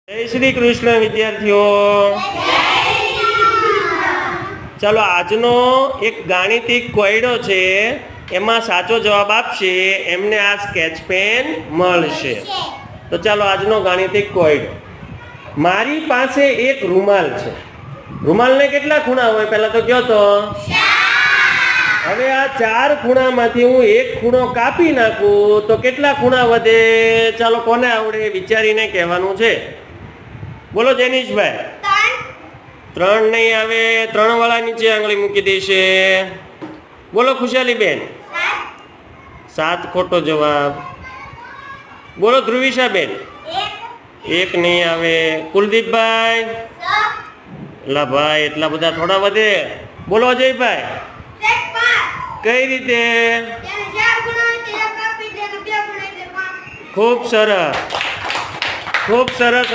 જય શ્રી કૃષ્ણ વિદ્યાર્થીઓ, ચાલો આજનો એક ગાણિતિક કોયડો છે, એમાં સાચો જવાબ આપશે એમને આ સ્કેચ પેન મળશે. તો ચાલો આજનો ગાણિતિક કોયડો. મારી પાસે એક રૂમાલ છે. રૂમાલને કેટલા ખૂણા હોય પહેલા તો કયો તો? હવે આ 4 ખૂણામાંથી હું એક ખૂણો કાપી નાખું તો કેટલા ખૂણા વધે? ચાલો કોને આવડે વિચારીને કહેવાનું છે. બોલો જેનીશભાઈ. 3 નહીં આવે. 3 વાળા નીચે આંગળી મૂકી દેશે. બોલો ખુશાલીબેન. 7 ખોટો જવાબ. બોલો ધ્રુવિશાબેન. 1 નહીં આવે. કુલદીપભાઈ. લા ભાઈ એટલા બધા થોડા વધે. બોલો અજયભાઈ. કઈ રીતે? ખૂબ સરસ, ખૂબ સરસ.